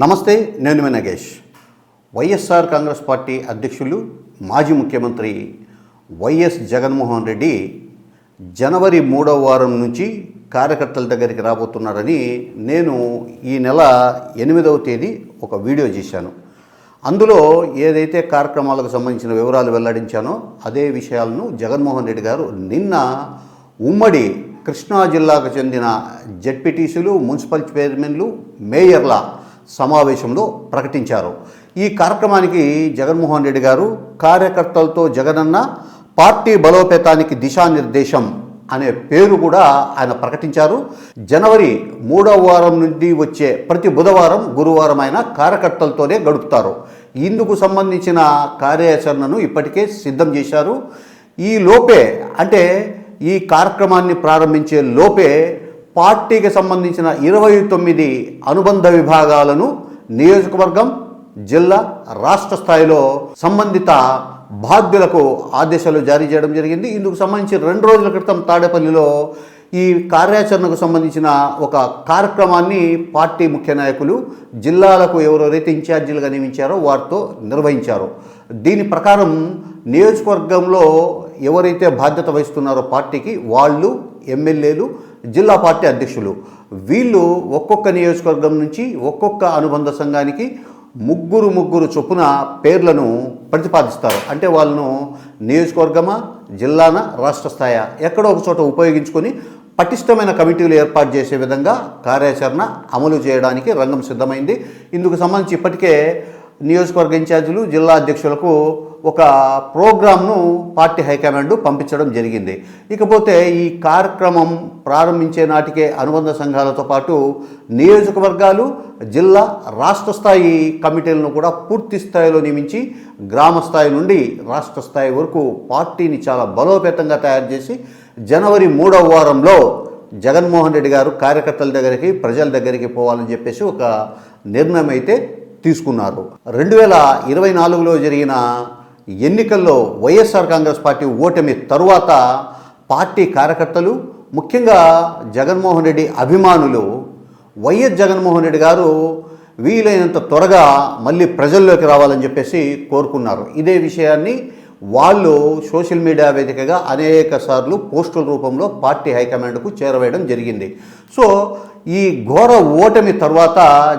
నమస్తే, నేను మీ నగేష్. వైఎస్ఆర్ కాంగ్రెస్ పార్టీ అధ్యక్షులు మాజీ ముఖ్యమంత్రి వైఎస్ జగన్మోహన్ రెడ్డి జనవరి 3వ వారం నుంచి కార్యకర్తల దగ్గరికి రాబోతున్నారని నేను ఈ నెల 8వ తేదీ ఒక వీడియో చేశాను. అందులో ఏదైతే కార్యక్రమాలకు సంబంధించిన వివరాలు వెల్లడించానో అదే విషయాలను జగన్మోహన్ రెడ్డి గారు నిన్న ఉమ్మడి కృష్ణా జిల్లాకు చెందిన జెడ్పీటీసీలు, మున్సిపల్ చైర్మన్లు, మేయర్ల సమావేశంలో ప్రకటించారు. ఈ కార్యక్రమానికి జగన్మోహన్ రెడ్డి గారు కార్యకర్తలతో జగనన్న పార్టీ బలోపేతానికి దిశానిర్దేశం అనే పేరు కూడా ఆయన ప్రకటించారు. జనవరి 3వ వారం నుండి వచ్చే ప్రతి బుధవారం, గురువారం ఆయన కార్యకర్తలతోనే గడుపుతారు. ఇందుకు సంబంధించిన కార్యాచరణను ఇప్పటికే సిద్ధం చేశారు. ఈ లోపే అంటే ఈ కార్యక్రమాన్ని ప్రారంభించే లోపే పార్టీకి సంబంధించిన 29 అనుబంధ విభాగాలను నియోజకవర్గం, జిల్లా, రాష్ట్ర స్థాయిలో సంబంధిత బాధ్యులకు ఆదేశాలు జారీ చేయడం జరిగింది. ఇందుకు సంబంధించి 2 రోజుల క్రితం తాడేపల్లిలో ఈ కార్యాచరణకు సంబంధించిన ఒక కార్యక్రమాన్ని పార్టీ ముఖ్య నాయకులు జిల్లాలకు ఎవరెవరైతే ఇన్ఛార్జీలుగా నియమించారో వారితో నిర్వహించారు. దీని ప్రకారం నియోజకవర్గంలో ఎవరైతే బాధ్యత వహిస్తున్నారో పార్టీకి వాళ్ళు ఎమ్మెల్యేలు, జిల్లా పార్టీ అధ్యక్షులు, వీళ్ళు ఒక్కొక్క నియోజకవర్గం నుంచి ఒక్కొక్క అనుబంధ సంఘానికి ముగ్గురు చొప్పున పేర్లను ప్రతిపాదిస్తారు. అంటే వాళ్ళను నియోజకవర్గమా, జిల్లానా, రాష్ట్ర స్థాయి ఎక్కడో ఒక చోట ఉపయోగించుకొని పటిష్టమైన కమిటీలు ఏర్పాటు చేసే విధంగా కార్యాచరణ అమలు చేయడానికి రంగం సిద్ధమైంది. ఇందుకు సంబంధించి ఇప్పటికే నియోజకవర్గ ఇన్ఛార్జీలు, జిల్లా అధ్యక్షులకు ఒక ప్రోగ్రామ్ను పార్టీ హైకమాండ్ పంపించడం జరిగింది. ఇకపోతే ఈ కార్యక్రమం ప్రారంభించే నాటికే అనుబంధ సంఘాలతో పాటు నియోజకవర్గాలు, జిల్లా, రాష్ట్ర స్థాయి కమిటీలను కూడా పూర్తి స్థాయిలో నియమించి గ్రామ స్థాయి నుండి రాష్ట్ర స్థాయి వరకు పార్టీని చాలా బలోపేతంగా తయారు చేసి జనవరి 3వ వారంలో జగన్మోహన్ రెడ్డి గారు కార్యకర్తల దగ్గరికి, ప్రజల దగ్గరికి పోవాలని చెప్పేసి ఒక నిర్ణయం అయితే తీసుకున్నారు. 2024లో జరిగిన ఎన్నికల్లో వైఎస్ఆర్ కాంగ్రెస్ పార్టీ ఓటమి తరువాత పార్టీ కార్యకర్తలు, ముఖ్యంగా జగన్మోహన్ రెడ్డి అభిమానులు వైఎస్ జగన్మోహన్ రెడ్డి గారు వీలైనంత త్వరగా మళ్ళీ ప్రజల్లోకి రావాలని చెప్పేసి కోరుకున్నారు. ఇదే విషయాన్ని వాళ్ళు సోషల్ మీడియా వేదికగా అనేక సార్లు పోస్టుల రూపంలో పార్టీ హైకమాండ్కు చేరవేయడం జరిగింది. సో ఈ ఘోర ఓటమి తర్వాత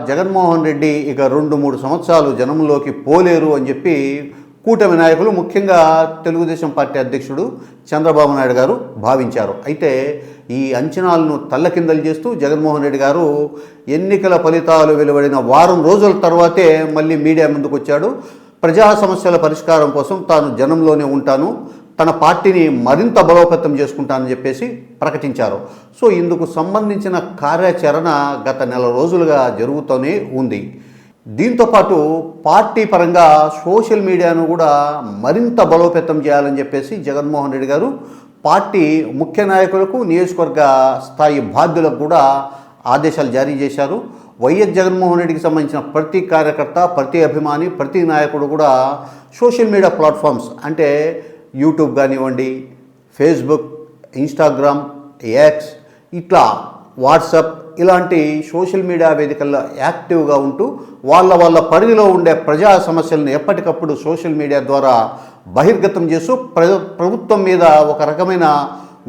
జగన్మోహన్ రెడ్డి ఇక 2-3 సంవత్సరాలు జనంలోకి పోలేరు అని చెప్పి కూటమి నాయకులు, ముఖ్యంగా తెలుగుదేశం పార్టీ అధ్యక్షుడు చంద్రబాబు నాయుడు గారు భావించారు. అయితే ఈ అంచనాలను తల్లకిందలు చేస్తూ జగన్మోహన్ రెడ్డి గారు ఎన్నికల ఫలితాలు వెలువడిన వారం రోజుల తర్వాతే మళ్ళీ మీడియా ముందుకు వచ్చాడు. ప్రజా సమస్యల పరిష్కారం కోసం తాను జనంలోనే ఉంటాను, తన పార్టీని మరింత బలోపేతం చేసుకుంటానని చెప్పేసి ప్రకటించారు. సో ఇందుకు సంబంధించిన కార్యాచరణ గత నెల రోజులుగా జరుగుతూనే ఉంది. దీంతోపాటు పార్టీ పరంగా సోషల్ మీడియాను కూడా మరింత బలోపేతం చేయాలని చెప్పేసి జగన్మోహన్ రెడ్డి గారు పార్టీ ముఖ్య నాయకులకు, నియోజకవర్గ స్థాయి బాధ్యులకు కూడా ఆదేశాలు జారీ చేశారు. వైఎస్ జగన్మోహన్ రెడ్డికి సంబంధించిన ప్రతి కార్యకర్త, ప్రతి అభిమాని, ప్రతి నాయకుడు కూడా సోషల్ మీడియా ప్లాట్ఫామ్స్ అంటే యూట్యూబ్ కానివ్వండి, ఫేస్బుక్, ఇన్స్టాగ్రామ్, ఎక్స్, ఇట్లా వాట్సాప్ ఇలాంటి సోషల్ మీడియా వేదికల్లో యాక్టివ్గా ఉంటూ వాళ్ళ పరిధిలో ఉండే ప్రజా సమస్యలను ఎప్పటికప్పుడు సోషల్ మీడియా ద్వారా బహిర్గతం చేస్తూ ప్రభుత్వం మీద ఒక రకమైన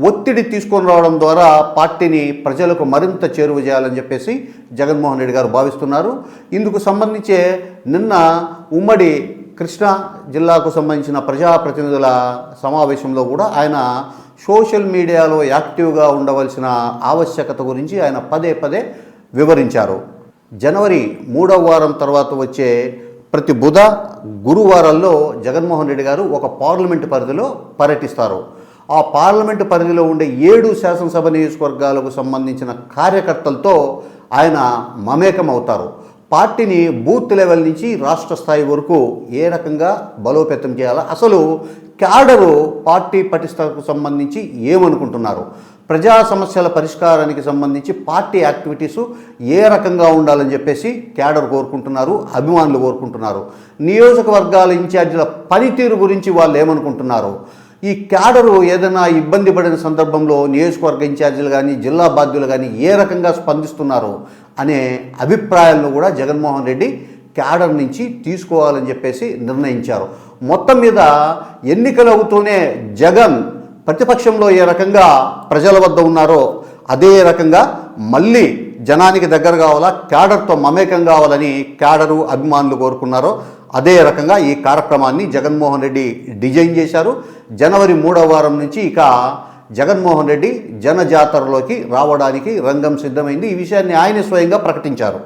ఒత్తిడి తీసుకొని రావడం ద్వారా పార్టీని ప్రజలకు మరింత చేరువ చేయాలని చెప్పేసి జగన్మోహన్ రెడ్డి గారు భావిస్తున్నారు. ఇందుకు సంబంధించే నిన్న ఉమ్మడి కృష్ణా జిల్లాకు సంబంధించిన ప్రజాప్రతినిధుల సమావేశంలో కూడా ఆయన సోషల్ మీడియాలో యాక్టివ్గా ఉండవలసిన ఆవశ్యకత గురించి ఆయన పదే వివరించారు. జనవరి 3వ వారం తర్వాత వచ్చే ప్రతి బుధ, గురువారాల్లో జగన్మోహన్ రెడ్డి గారు ఒక పార్లమెంటు పరిధిలో పర్యటిస్తారు. ఆ పార్లమెంటు పరిధిలో ఉండే 7 శాసనసభ నియోజకవర్గాలకు సంబంధించిన కార్యకర్తలతో ఆయన మమేకం అవుతారు. పార్టీని బూత్ లెవెల్ నుంచి రాష్ట్ర స్థాయి వరకు ఏ రకంగా బలోపేతం చేయాలా, అసలు క్యాడరు పార్టీ పటిష్టకు సంబంధించి ఏమనుకుంటున్నారు, ప్రజా సమస్యల పరిష్కారానికి సంబంధించి పార్టీ యాక్టివిటీసు ఏ రకంగా ఉండాలని చెప్పేసి క్యాడర్ కోరుకుంటున్నారు, అభిమానులు కోరుకుంటున్నారు. నియోజకవర్గాల ఇన్ఛార్జీల పనితీరు గురించి వాళ్ళు ఏమనుకుంటున్నారు, ఈ క్యాడరు ఏదైనా ఇబ్బంది పడిన సందర్భంలో నియోజకవర్గ ఇన్ఛార్జీలు కానీ జిల్లా బాధ్యులు కానీ ఏ రకంగా స్పందిస్తున్నారు అనే అభిప్రాయాలను కూడా జగన్మోహన్ రెడ్డి క్యాడర్ నుంచి తీసుకోవాలని చెప్పేసి నిర్ణయించారు. మొత్తం మీద ఎన్నికలు అవుతూనే జగన్ ప్రతిపక్షంలో ఏ రకంగా ప్రజల వద్ద ఉన్నారో అదే రకంగా మళ్ళీ జనానికి దగ్గర కావాలా, క్యాడర్తో మమేకం కావాలని క్యాడరు అభిమానులు కోరుకున్నారో అదే రకంగా ఈ కార్యక్రమాన్ని జగన్మోహన్ రెడ్డి డిజైన్ చేశారు. జనవరి 3వ వారం నుంచి ఇక జగన్మోహన్ రెడ్డి జనజాతరలోకి రావడానికి రంగం సిద్ధమైంది. ఈ విషయాన్ని ఆయన స్వయంగా ప్రకటించారు.